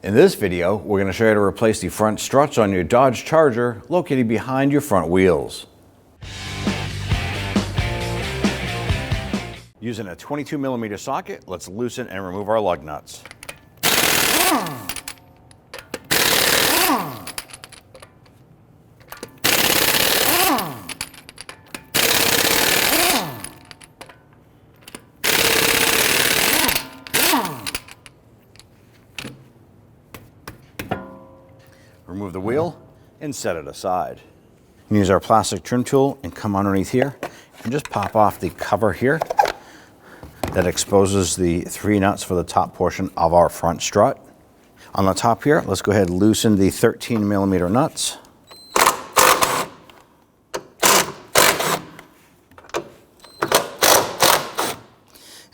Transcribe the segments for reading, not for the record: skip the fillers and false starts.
In this video, we're going to show you how to replace the front struts on your Dodge Charger located behind your front wheels. Using a 22mm socket, let's loosen and remove our lug nuts. Remove the wheel and set it aside. Use our plastic trim tool and come underneath here and just pop off the cover here that exposes the 3 nuts for the top portion of our front strut. On the top here, let's go ahead and loosen the 13mm nuts.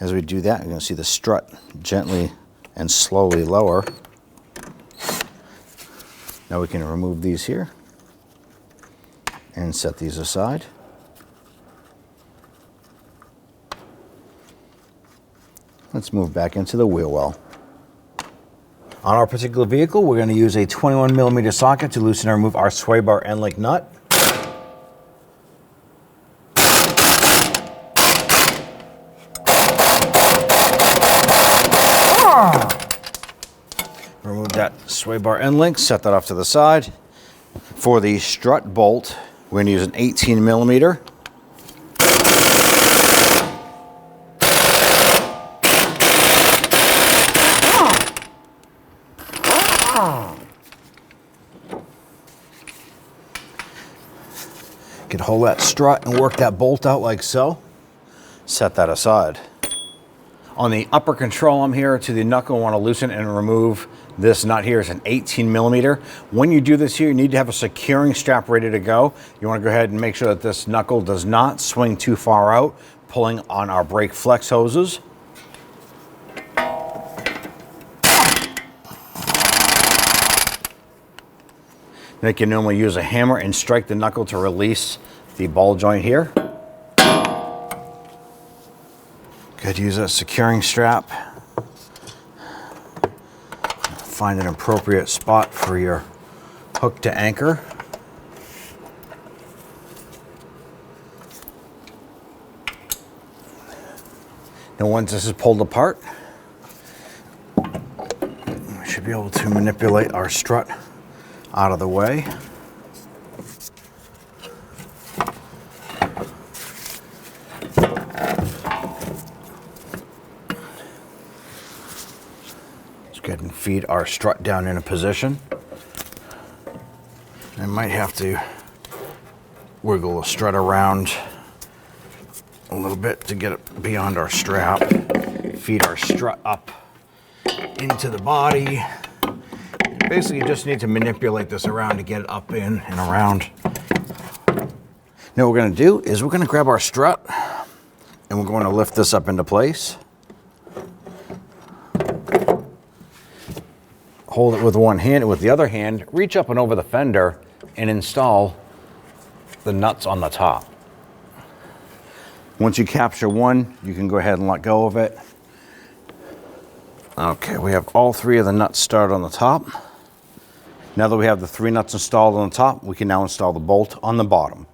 As we do that, you're going to see the strut gently and slowly lower. Now we can remove these here and set these aside. Let's move back into the wheel well. On our particular vehicle, we're going to use a 21mm socket to loosen and remove our sway bar end link nut. Remove that sway bar end link, set that off to the side. For the strut bolt, we're going to use an 18mm. You can hold that strut and work that bolt out like so. Set that aside. On the upper control arm here to the knuckle, I want to loosen and remove this nut here. Is an 18mm. When you do this here, you need to have a securing strap ready to go. You want to go ahead and make sure that this knuckle does not swing too far out, pulling on our brake flex hoses. Then you can normally use a hammer and strike the knuckle to release the ball joint here. Good, use a securing strap. Find an appropriate spot for your hook to anchor. Now once this is pulled apart, we should be able to manipulate our strut out of the way. Go ahead and feed our strut down in a position. I might have to wiggle the strut around a little bit to get it beyond our strap. Feed our strut up into the body. Basically, you just need to manipulate this around to get it up in and around. Now what we're going to do is we're going to grab our strut and we're going to lift this up into place. Hold it with one hand, and with the other hand, reach up and over the fender and install the nuts on the top. Once you capture one, you can go ahead and let go of it. Okay, we have all 3 of the nuts started on the top. Now that we have the 3 nuts installed on the top, we can now install the bolt on the bottom.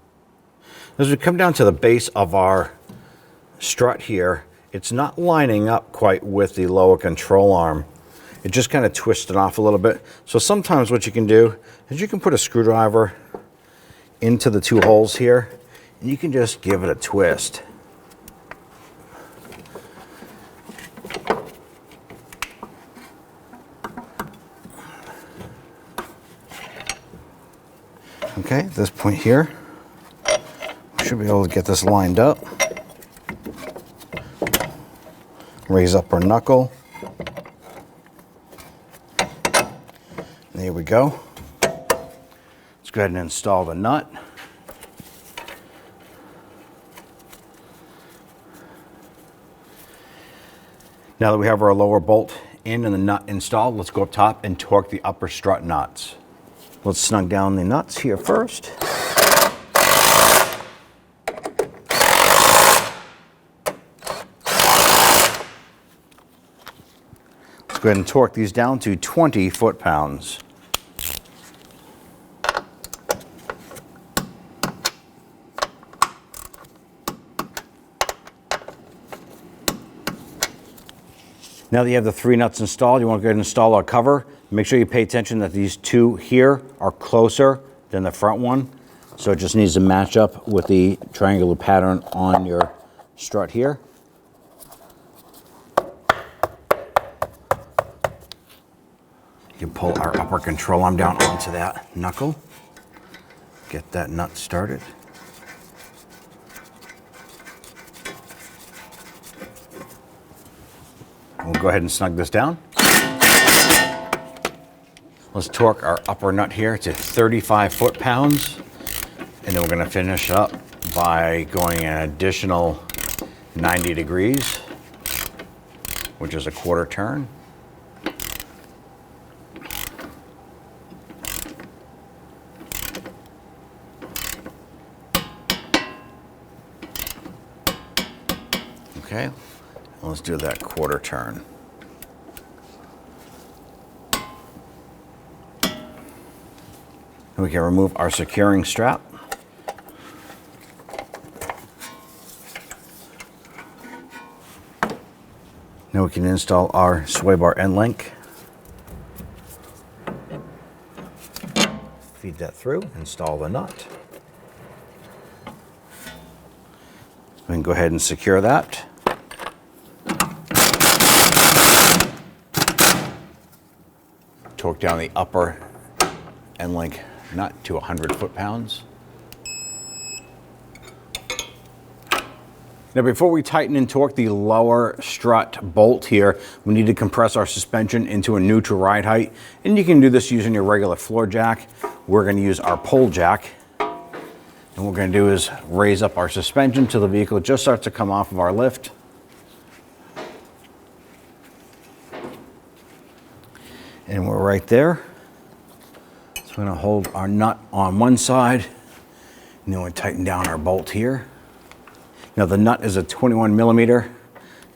As we come down to the base of our strut here, it's not lining up quite with the lower control arm. It just kind of twisted off a little bit. So sometimes what you can do is you can put a screwdriver into the 2 holes here and you can just give it a twist. Okay, at this point here, we should be able to get this lined up. Raise up our knuckle. There we go. Let's go ahead and install the nut. Now that we have our lower bolt in and the nut installed, let's go up top and torque the upper strut nuts. Let's snug down the nuts here first. Let's go ahead and torque these down to 20 foot-pounds. Now that you have the 3 nuts installed, you want to go ahead and install our cover. Make sure you pay attention that these 2 here are closer than the front one. So it just needs to match up with the triangular pattern on your strut here. You can pull our upper control arm down onto that knuckle. Get that nut started. We'll go ahead and snug this down. Let's torque our upper nut here to 35 foot-pounds. And then we're going to finish up by going an additional 90 degrees, which is a quarter turn. Okay, let's do that quarter turn. And we can remove our securing strap. Now we can install our sway bar end link. Feed that through, install the nut. We can go ahead and secure that. Torque down the upper end link nut to 100 foot-pounds. Now before we tighten and torque the lower strut bolt here, we need to compress our suspension into a neutral ride height. And you can do this using your regular floor jack. We're going to use our pole jack. And what we're going to do is raise up our suspension till the vehicle just starts to come off of our lift. And we're right there. So we're going to hold our nut on one side, and then we'll tighten down our bolt here. Now the nut is a 21 millimeter,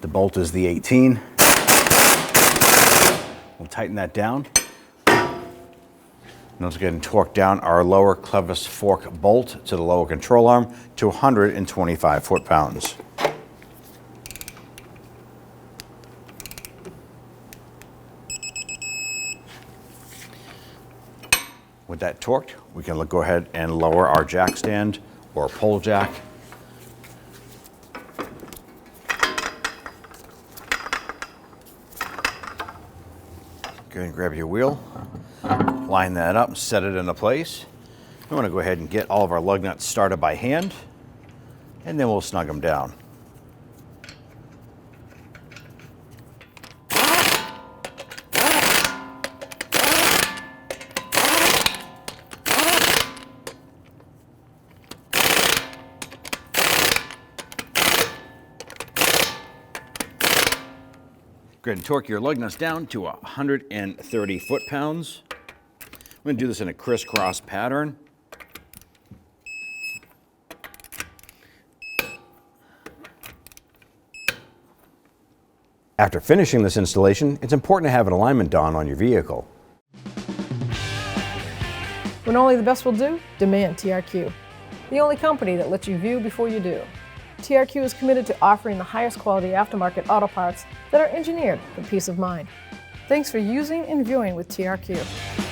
the bolt is the 18. We'll tighten that down. Now let's go ahead and torque down our lower clevis fork bolt to the lower control arm to 125 foot-pounds. With that torqued, we can go ahead and lower our jack stand or pole jack. Go ahead and grab your wheel, line that up, set it into place. We want to go ahead and get all of our lug nuts started by hand, and then we'll snug them down. Go ahead and torque your lug nuts down to 130 foot-pounds. I'm going to do this in a crisscross pattern. After finishing this installation, it's important to have an alignment done on your vehicle. When only the best will do, demand TRQ. The only company that lets you view before you do. TRQ is committed to offering the highest quality aftermarket auto parts that are engineered for peace of mind. Thanks for using and viewing with TRQ.